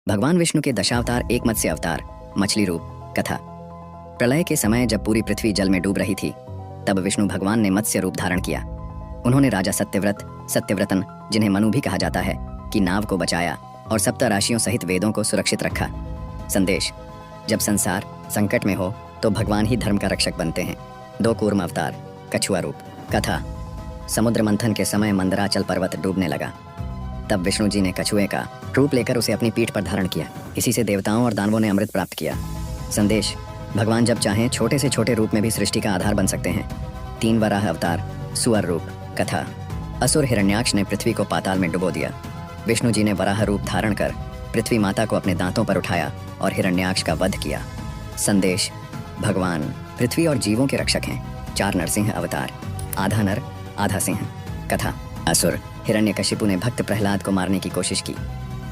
भगवान विष्णु के दशावतार एक मत्स्य अवतार, मछली रूप। कथा। प्रलय के समय जब पूरी पृथ्वी जल में डूब रही थी, तब विष्णु भगवान ने मत्स्य रूप धारण किया। उन्होंने राजा सत्यव्रतन, जिन्हें मनु भी कहा जाता है, की नाव को बचाया और सप्त राशियों सहित वेदों को सुरक्षित रखा। संदेश: जब संसार संकट में हो तो भगवान ही धर्म का रक्षक बनते हैं। 2 कूर्म अवतार, कछुआ रूप। कथा। समुद्र मंथन के समय मंदराचल पर्वत डूबने लगा। तब विष्णु जी ने कछुए का रूप लेकर उसे अपनी पीठ पर धारण किया। इसी से देवताओं और दानवों ने अमृत प्राप्त किया। संदेश: भगवान जब चाहें छोटे से छोटे रूप में भी सृष्टि का आधार बन सकते हैं। 3 वराह अवतार, सुअर रूप। कथा। असुर हिरण्याक्ष ने पृथ्वी को पाताल में डुबो दिया। विष्णु जी ने वराह रूप धारण कर पृथ्वी माता को अपने दांतों पर उठाया और हिरण्याक्ष का वध किया। संदेश: भगवान पृथ्वी और जीवों के रक्षक हैं। 4 नरसिंह अवतार, आधा नर आधा सिंह। कथा। असुर हिरण्यकशिपु ने भक्त प्रहलाद को मारने की कोशिश की।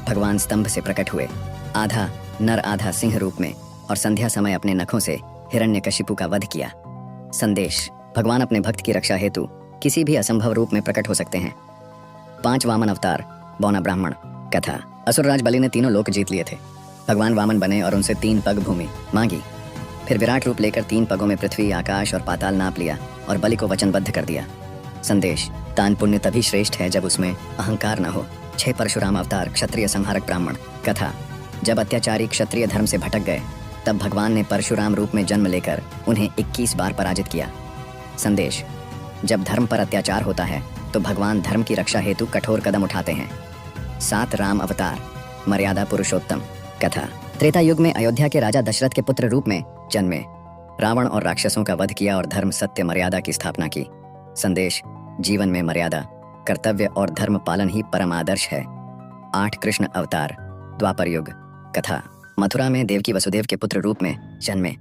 भगवान स्तंभ से प्रकट हुए, आधा नर आधा सिंह रूप में, और संध्या समय अपने नखों से हिरण्यकशिपु का वध किया। संदेश: भगवान अपने भक्त की रक्षा हेतु किसी भी असंभव रूप में प्रकट हो सकते हैं। 5 वामन अवतार, बौना ब्राह्मण। कथा। असुरराज बलि ने तीनों लोक जीत लिए थे। भगवान वामन बने और उनसे 3 पग भूमि मांगी। फिर विराट रूप लेकर 3 पगों में पृथ्वी, आकाश और पाताल नाप लिया और बलि को वचनबद्ध कर दिया। संदेश: दान पुण्य तभी श्रेष्ठ है जब उसमें अहंकार न हो। 6 परशुराम अवतार, क्षत्रिय संहारक ब्राह्मण। कथा। जब अत्याचारी क्षत्रिय धर्म से भटक गए, तब भगवान ने परशुराम रूप में जन्म लेकर उन्हें 21 बार पराजित किया। संदेश: जब धर्म पर अत्याचार होता है तो भगवान धर्म की रक्षा हेतु कठोर कदम उठाते हैं। 7 राम अवतार, मर्यादा पुरुषोत्तम। कथा। त्रेता युग में अयोध्या के राजा दशरथ के पुत्र रूप में जन्मे। रावण और राक्षसों का वध किया और धर्म, सत्य, मर्यादा की स्थापना की। संदेश: जीवन में मर्यादा, कर्तव्य और धर्म पालन ही परम आदर्श है। 8 कृष्ण अवतार, द्वापर युग। कथा। मथुरा में देवकी वसुदेव के पुत्र रूप में जन्मे।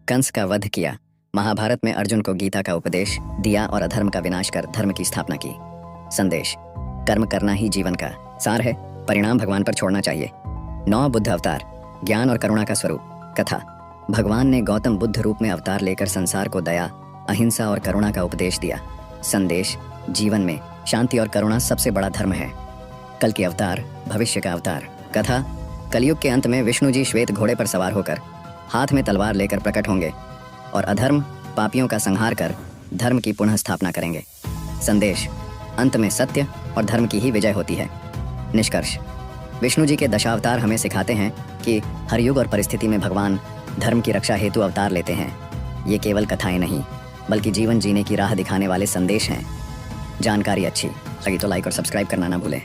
कंस का वध किया। महाभारत में अर्जुन को गीता का उपदेश दिया और अधर्म का विनाश कर धर्म की स्थापना की। संदेश: कर्म करना ही जीवन का सार है, परिणाम भगवान पर छोड़ना चाहिए। 9 बुद्ध अवतार, ज्ञान और करुणा का स्वरूप। कथा। भगवान ने गौतम बुद्ध रूप में अवतार लेकर संसार को दया, अहिंसा और करुणा का उपदेश दिया। संदेश: जीवन में शांति और करुणा सबसे बड़ा धर्म है। कल की अवतार, भविष्य का अवतार। कथा। कलयुग के अंत में विष्णु जी श्वेत घोड़े पर सवार होकर हाथ में तलवार लेकर प्रकट होंगे और अधर्म, पापियों का संहार कर धर्म की पुनः स्थापना करेंगे। संदेश: अंत में सत्य और धर्म की ही विजय होती है। निष्कर्ष: विष्णु जी के दशावतार हमें सिखाते हैं कि हर युग और परिस्थिति में भगवान धर्म की रक्षा हेतु अवतार लेते हैं। ये केवल कथाएं नहीं, बल्कि जीवन जीने की राह दिखाने वाले संदेश हैं। जानकारी अच्छी लगी तो लाइक और सब्सक्राइब करना ना भूलें।